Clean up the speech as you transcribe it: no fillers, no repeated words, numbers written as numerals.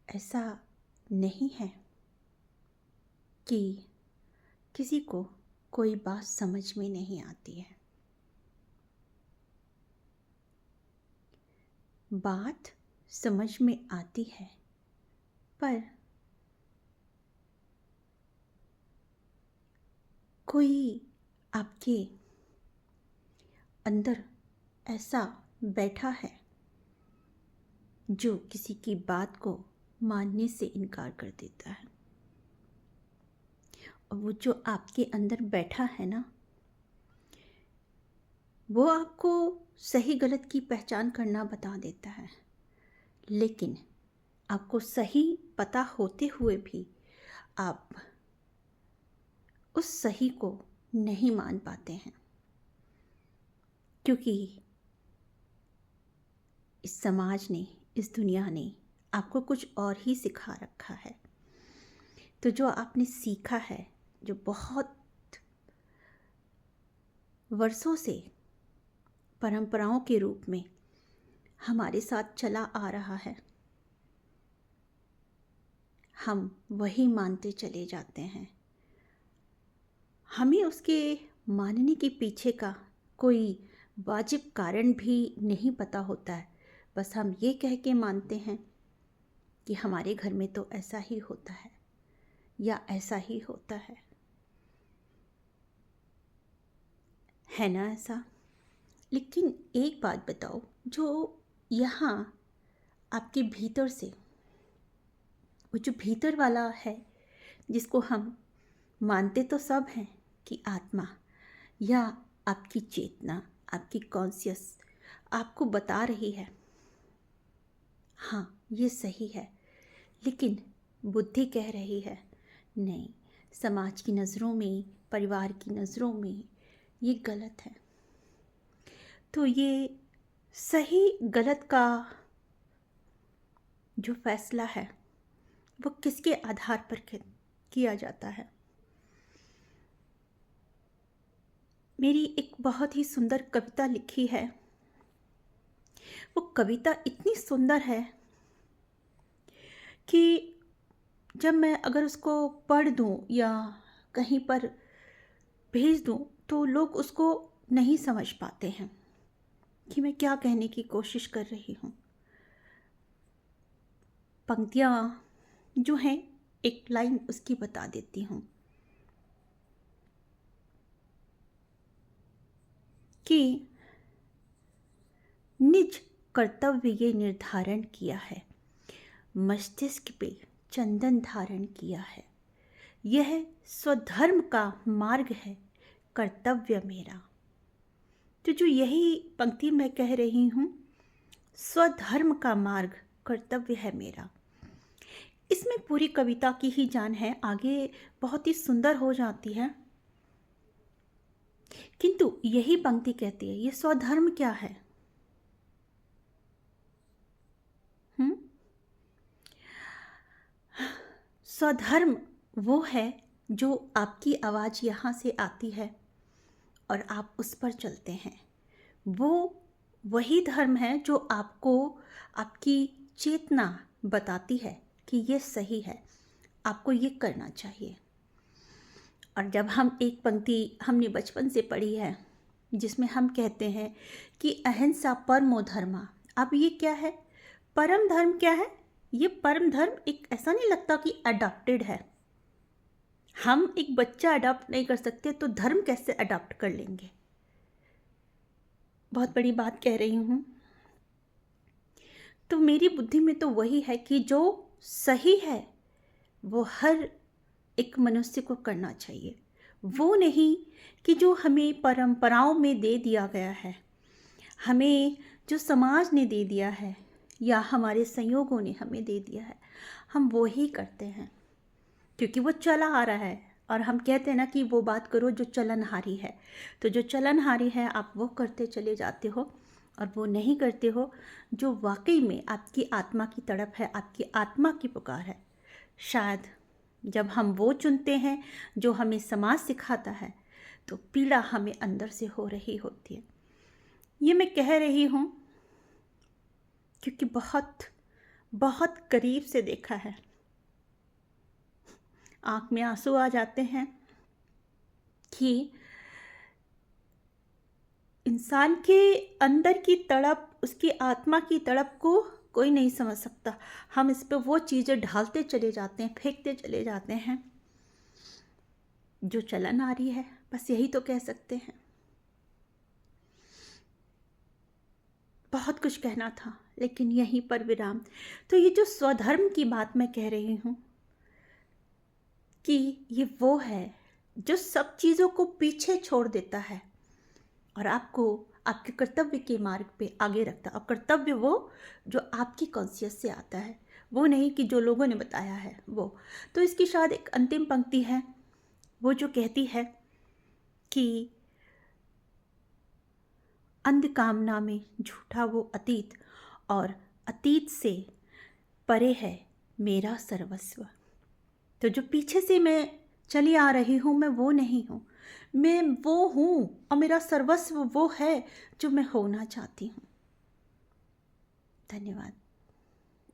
ऐसा नहीं है कि किसी को कोई बात समझ में नहीं आती है। बात समझ में आती है, पर कोई आपके अंदर ऐसा बैठा है जो किसी की बात को मानने से इनकार कर देता है। और वो जो आपके अंदर बैठा है ना, वो आपको सही गलत की पहचान करना बता देता है, लेकिन आपको सही पता होते हुए भी आप उस सही को नहीं मान पाते हैं, क्योंकि इस समाज ने, इस दुनिया ने आपको कुछ और ही सिखा रखा है। तो जो आपने सीखा है, जो बहुत वर्षों से परंपराओं के रूप में हमारे साथ चला आ रहा है, हम वही मानते चले जाते हैं। हमें उसके मानने के पीछे का कोई वाजिब कारण भी नहीं पता होता है। बस हम ये कह के मानते हैं कि हमारे घर में तो ऐसा ही होता है या ऐसा ही होता है ना ऐसा। लेकिन एक बात बताओ, जो यहाँ आपके भीतर से, वो जो भीतर वाला है जिसको हम मानते तो सब हैं कि आत्मा या आपकी चेतना, आपकी कॉन्शियस आपको बता रही है हाँ ये सही है, लेकिन बुद्धि कह रही है नहीं, समाज की नज़रों में, परिवार की नज़रों में ये गलत है। तो ये सही गलत का जो फैसला है वो किसके आधार पर किया जाता है? मेरी एक बहुत ही सुंदर कविता लिखी है। वो कविता इतनी सुंदर है कि जब मैं अगर उसको पढ़ दूं या कहीं पर भेज दूं तो लोग उसको नहीं समझ पाते हैं कि मैं क्या कहने की कोशिश कर रही हूँ। पंक्तियाँ जो हैं, एक लाइन उसकी बता देती हूँ कि निज कर्तव्य ये निर्धारण किया है, मस्तिष्क पे चंदन धारण किया है, यह स्वधर्म का मार्ग है, कर्तव्य मेरा। तो जो यही पंक्ति मैं कह रही हूँ, स्वधर्म का मार्ग कर्तव्य है मेरा, इसमें पूरी कविता की ही जान है। आगे बहुत ही सुंदर हो जाती है, किंतु यही पंक्ति कहती है ये स्वधर्म क्या है। स्वधर्म वो है जो आपकी आवाज़ यहाँ से आती है और आप उस पर चलते हैं। वो वही धर्म है जो आपको आपकी चेतना बताती है कि ये सही है, आपको ये करना चाहिए। और जब हम एक पंक्ति हमने बचपन से पढ़ी है जिसमें हम कहते हैं कि अहिंसा परमो धर्मा, अब ये क्या है? परम धर्म क्या है? ये परम धर्म एक ऐसा नहीं लगता कि अडॉप्टेड है। हम एक बच्चा अडॉप्ट नहीं कर सकते तो धर्म कैसे अडॉप्ट कर लेंगे? बहुत बड़ी बात कह रही हूँ। तो मेरी बुद्धि में तो वही है कि जो सही है वो हर एक मनुष्य को करना चाहिए, वो नहीं कि जो हमें परंपराओं में दे दिया गया है, हमें जो समाज ने दे दिया है या हमारे संयोगों ने हमें दे दिया है, हम वो ही करते हैं क्योंकि वो चला आ रहा है। और हम कहते हैं ना कि वो बात करो जो चलनहारी है, तो जो चलनहारी है आप वो करते चले जाते हो और वो नहीं करते हो जो वाकई में आपकी आत्मा की तड़प है, आपकी आत्मा की पुकार है। शायद जब हम वो चुनते हैं जो हमें समाज सिखाता है तो पीड़ा हमें अंदर से हो रही होती है। ये मैं कह रही हूँ क्योंकि बहुत बहुत करीब से देखा है। आँख में आंसू आ जाते हैं कि इंसान के अंदर की तड़प, उसकी आत्मा की तड़प को कोई नहीं समझ सकता। हम इस पे वो चीज़ें ढालते चले जाते हैं, फेंकते चले जाते हैं जो चलन आ रही है, बस यही तो कह सकते हैं। बहुत कुछ कहना था लेकिन यहीं पर विराम। तो ये जो स्वधर्म की बात मैं कह रही हूँ कि ये वो है जो सब चीज़ों को पीछे छोड़ देता है और आपको आपके कर्तव्य के मार्ग पे आगे रखता है। और कर्तव्य वो जो आपकी कॉन्शियस से आता है, वो नहीं कि जो लोगों ने बताया है वो। तो इसकी शायद एक अंतिम पंक्ति है, वो जो कहती है कि अंध कामना में झूठा वो अतीत, और अतीत से परे है मेरा सर्वस्व। तो जो पीछे से मैं चली आ रही हूँ, मैं वो नहीं हूँ, मैं वो हूँ और मेरा सर्वस्व वो है जो मैं होना चाहती हूँ। धन्यवाद।